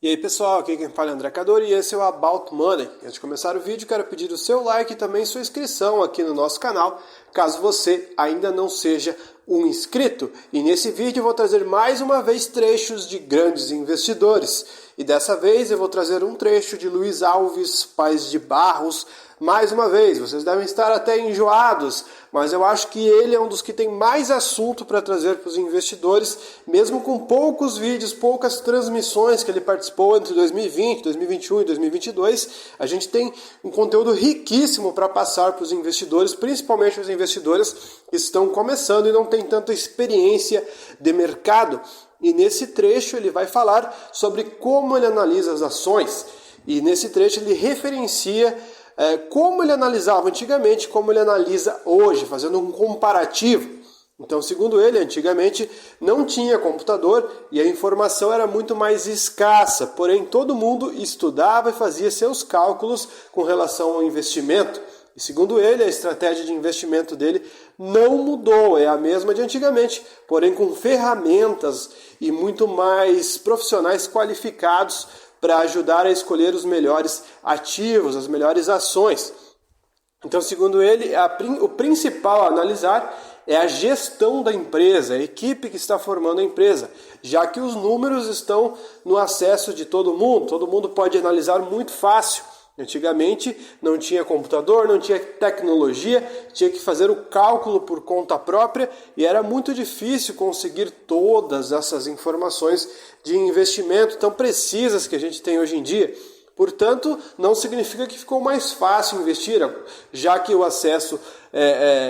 E aí pessoal, aqui quem fala é André Cadori e esse é o About Money. Antes de começar o vídeo, quero pedir o seu like e também sua inscrição aqui no nosso canal, caso você ainda não seja um inscrito. E nesse vídeo eu vou trazer mais uma vez trechos de grandes investidores. E dessa vez eu vou trazer um trecho de Luiz Alves Paes de Barros. Mais uma vez, vocês devem estar até enjoados, mas eu acho que ele é um dos que tem mais assunto para trazer para os investidores, mesmo com poucos vídeos, poucas transmissões que ele participou entre 2020, 2021 e 2022. A gente tem um conteúdo riquíssimo para passar para os investidores, principalmente os investidores que estão começando e não têm tanta experiência de mercado. E nesse trecho ele vai falar sobre como ele analisa as ações. E nesse trecho ele referencia como ele analisava antigamente, como ele analisa hoje, fazendo um comparativo. Então, segundo ele, antigamente não tinha computador e a informação era muito mais escassa, porém todo mundo estudava e fazia seus cálculos com relação ao investimento. E segundo ele, a estratégia de investimento dele não mudou, é a mesma de antigamente, porém com ferramentas e muito mais profissionais qualificados para ajudar a escolher os melhores ativos, as melhores ações. Então, segundo ele, o principal a analisar é a gestão da empresa, a equipe que está formando a empresa, já que os números estão no acesso de todo mundo pode analisar muito fácil. Antigamente não tinha computador, não tinha tecnologia, tinha que fazer o cálculo por conta própria e era muito difícil conseguir todas essas informações de investimento tão precisas que a gente tem hoje em dia. Portanto, não significa que ficou mais fácil investir, já que o acesso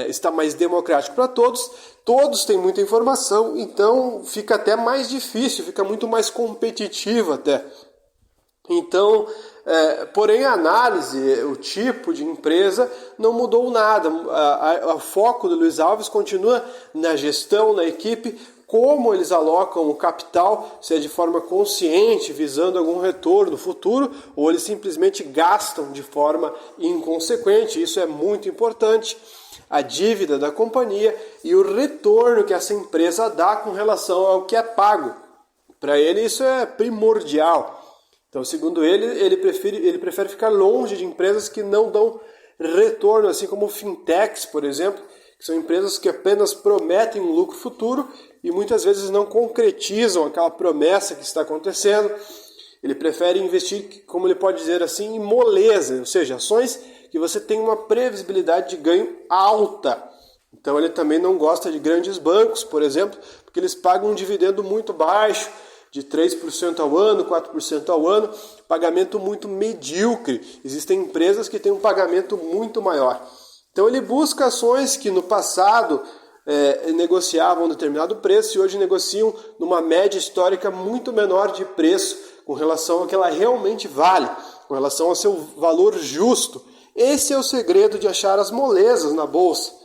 está mais democrático para todos, todos têm muita informação, então fica até mais difícil, fica muito mais competitivo até. Então, porém a análise, o tipo de empresa não mudou nada. O foco do Luiz Alves continua na gestão, na equipe, como eles alocam o capital, se é de forma consciente, visando algum retorno futuro, ou eles simplesmente gastam de forma inconsequente. Isso é muito importante. A dívida da companhia e o retorno que essa empresa dá com relação ao que é pago. Para ele isso é primordial. Então, segundo ele, ele prefere ficar longe de empresas que não dão retorno, assim como fintechs, por exemplo, que são empresas que apenas prometem um lucro futuro e muitas vezes não concretizam aquela promessa que está acontecendo. Ele prefere investir, como ele pode dizer assim, em moleza, ou seja, ações que você tem uma previsibilidade de ganho alta. Então, ele também não gosta de grandes bancos, por exemplo, porque eles pagam um dividendo muito baixo, de 3% ao ano, 4% ao ano, pagamento muito medíocre. Existem empresas que têm um pagamento muito maior. Então ele busca ações que no passado negociavam um determinado preço e hoje negociam numa média histórica muito menor de preço com relação ao que ela realmente vale, com relação ao seu valor justo. Esse é o segredo de achar as molezas na bolsa.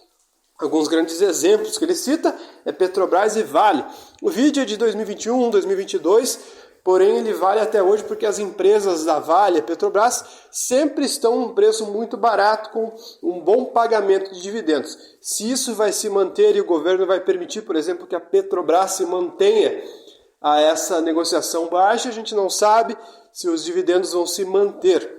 Alguns grandes exemplos que ele cita é Petrobras e Vale. O vídeo é de 2021, 2022, porém ele vale até hoje porque as empresas da Vale e Petrobras sempre estão a um preço muito barato com um bom pagamento de dividendos. Se isso vai se manter e o governo vai permitir, por exemplo, que a Petrobras se mantenha a essa negociação baixa, a gente não sabe se os dividendos vão se manter.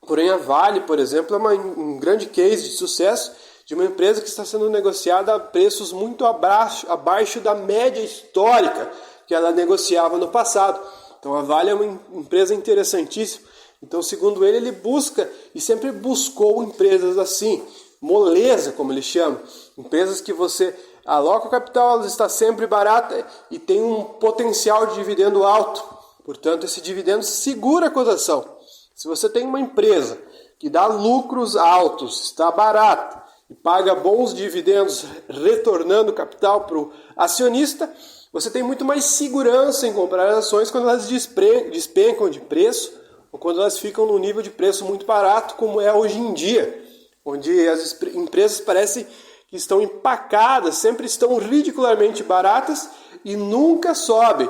Porém a Vale, por exemplo, é um grande case de sucesso de uma empresa que está sendo negociada a preços muito abaixo da média histórica que ela negociava no passado. Então a Vale é uma empresa interessantíssima. Então, segundo ele, ele busca e sempre buscou empresas assim, moleza, como ele chama. Empresas que você aloca o capital, ela está sempre barata e tem um potencial de dividendo alto. Portanto, esse dividendo segura a cotação. Se você tem uma empresa que dá lucros altos, está barata, e paga bons dividendos retornando capital para o acionista, você tem muito mais segurança em comprar as ações quando elas despencam de preço ou quando elas ficam num nível de preço muito barato, como é hoje em dia, onde as empresas parecem que estão empacadas, sempre estão ridicularmente baratas e nunca sobem.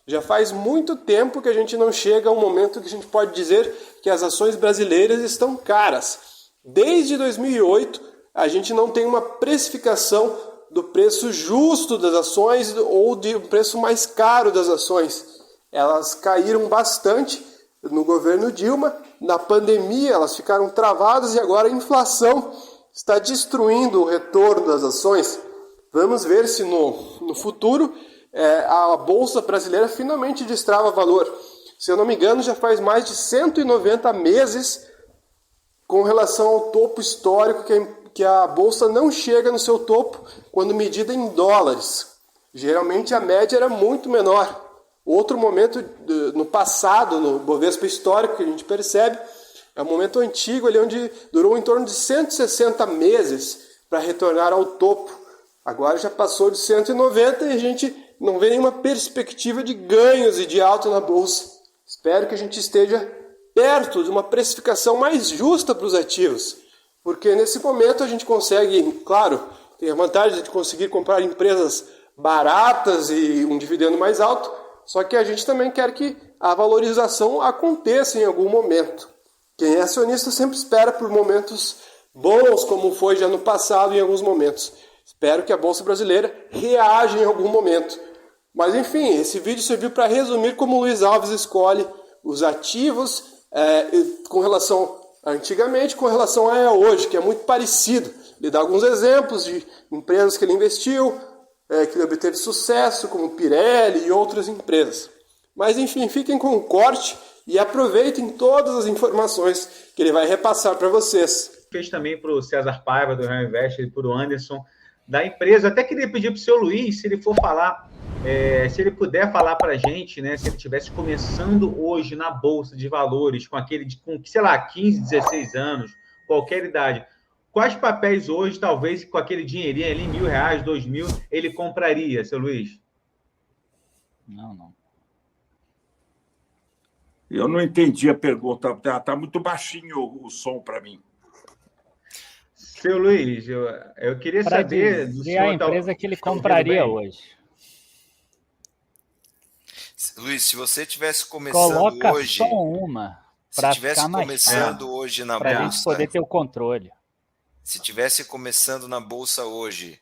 Já faz muito tempo que a gente não chega a um momento que a gente pode dizer que as ações brasileiras estão caras. Desde 2008, a gente não tem uma precificação do preço justo das ações ou de um preço mais caro das ações. elas caíram bastante no governo Dilma, na pandemia elas ficaram travadas e agora a inflação está destruindo o retorno das ações. Vamos ver se no futuro a Bolsa Brasileira finalmente destrava valor. Se eu não me engano, já faz mais de 190 meses com relação ao topo histórico que a Bolsa não chega no seu topo quando medida em dólares. Geralmente a média era muito menor. Outro momento no passado, no Bovespa histórico, que a gente percebe, é um momento antigo ali onde durou em torno de 160 meses para retornar ao topo. Agora já passou de 190 e a gente não vê nenhuma perspectiva de ganhos e de alta na Bolsa. Espero que a gente esteja perto de uma precificação mais justa para os ativos, porque nesse momento a gente consegue, claro, tem a vantagem de conseguir comprar empresas baratas e um dividendo mais alto, só que a gente também quer que a valorização aconteça em algum momento. Quem é acionista sempre espera por momentos bons, como foi já no passado em alguns momentos. Espero que a Bolsa Brasileira reaja em algum momento. Mas enfim, esse vídeo serviu para resumir como o Luiz Alves escolhe os ativos com relação a antigamente, com relação a hoje, que é muito parecido. Ele dá alguns exemplos de empresas que ele investiu, que ele obteve sucesso, como Pirelli e outras empresas. Mas enfim, fiquem com o corte e aproveitem todas as informações que ele vai repassar para vocês. Fez também para o César Paiva, do Real Invest, e para o Anderson, da empresa. Até queria pedir para o seu Luiz, se ele for falar, se ele puder falar para a gente, né, se ele estivesse começando hoje na Bolsa de Valores, com sei lá, 15, 16 anos, qualquer idade, quais papéis hoje, talvez, com aquele dinheirinho ali, R$1.000, R$2.000, ele compraria, seu Luiz? Não. Eu não entendi a pergunta. Está muito baixinho o som para mim. Seu Luiz, eu queria saber do senhor a empresa que ele compraria hoje. Luiz, se você tivesse começando Coloca hoje... só uma. Se tivesse começando hoje na Bolsa... Para a gente poder ter o controle. Se tivesse começando na Bolsa hoje,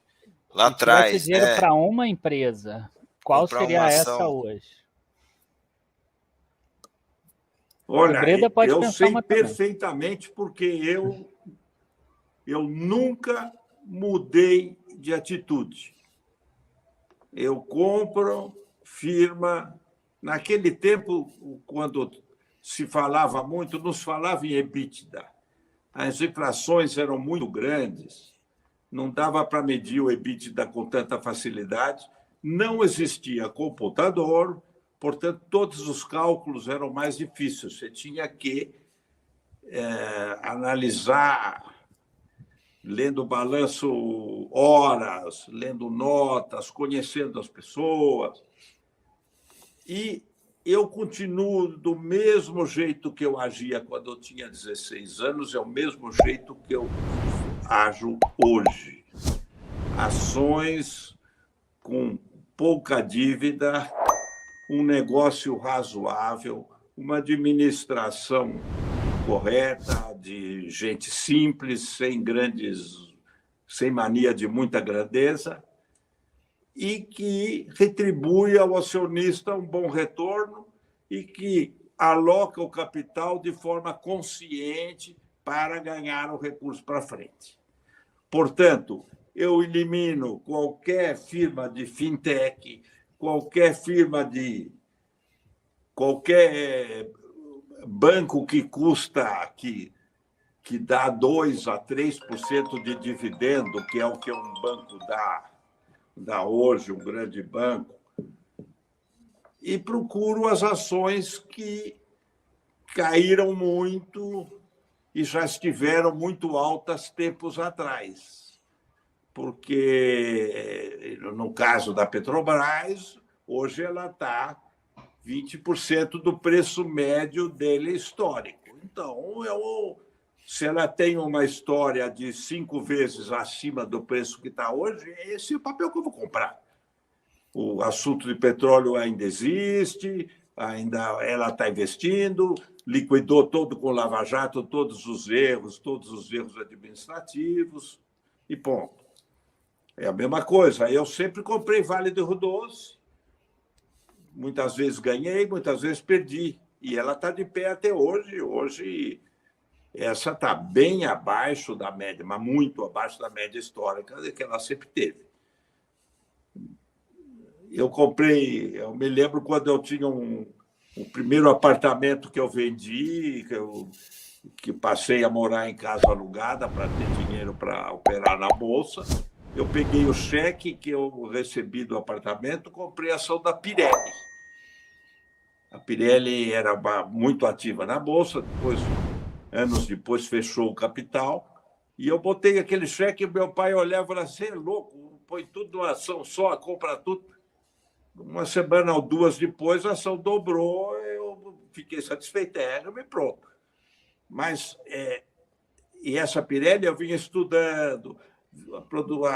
lá atrás... Se tivesse dinheiro para uma empresa, qual seria essa hoje? Olha, eu sei perfeitamente porque eu nunca mudei de atitude. Eu compro firma. Naquele tempo, quando se falava muito, nos falava em EBITDA. As inflações eram muito grandes, não dava para medir o EBITDA com tanta facilidade, não existia computador, portanto, todos os cálculos eram mais difíceis. Você tinha que analisar, lendo o balanço horas, lendo notas, conhecendo as pessoas. E eu continuo do mesmo jeito que eu agia quando eu tinha 16 anos, é o mesmo jeito que eu ajo hoje. Ações com pouca dívida, um negócio razoável, uma administração correta, de gente simples, sem mania de muita grandeza, e que retribui ao acionista um bom retorno e que aloca o capital de forma consciente para ganhar o recurso para frente. Portanto, eu elimino qualquer firma de fintech, qualquer banco que dá 2% a 3% de dividendo, que é o que um banco dá hoje, um grande banco, e procuro as ações que caíram muito e já estiveram muito altas tempos atrás. Porque, no caso da Petrobras, hoje ela está 20% do preço médio dele histórico. Então, se ela tem uma história de 5 vezes acima do preço que está hoje, esse é o papel que eu vou comprar. O assunto de petróleo ainda existe, ainda ela está investindo, liquidou todo com Lava Jato todos os erros administrativos, e ponto. É a mesma coisa. Eu sempre comprei Vale do Rio Doce, muitas vezes ganhei, muitas vezes perdi. E ela está de pé até hoje. Hoje, essa está bem abaixo da média, mas muito abaixo da média histórica que ela sempre teve. Eu me lembro quando eu tinha o primeiro apartamento que eu vendi, que passei a morar em casa alugada para ter dinheiro para operar na Bolsa. Eu peguei o cheque que eu recebi do apartamento, comprei a ação da Pirelli. A Pirelli era muito ativa na Bolsa, anos depois fechou o capital, e eu botei aquele cheque e meu pai olhava e falava, você é louco, põe tudo numa ação só, compra tudo. Uma semana ou duas depois, a ação dobrou, eu fiquei satisfeito, e pronto. Mas, e essa Pirelli eu vinha estudando,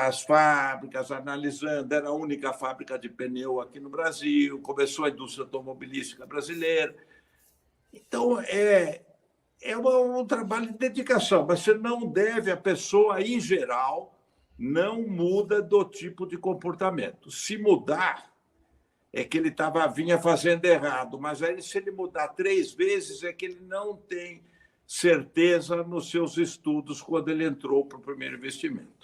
as fábricas, analisando, era a única fábrica de pneu aqui no Brasil, começou a indústria automobilística brasileira. Então, é um trabalho de dedicação, mas você não deve, a pessoa, em geral, não muda do tipo de comportamento. Se mudar, é que ele vinha fazendo errado, mas aí, se ele mudar 3 vezes, é que ele não tem certeza nos seus estudos quando ele entrou para o primeiro investimento.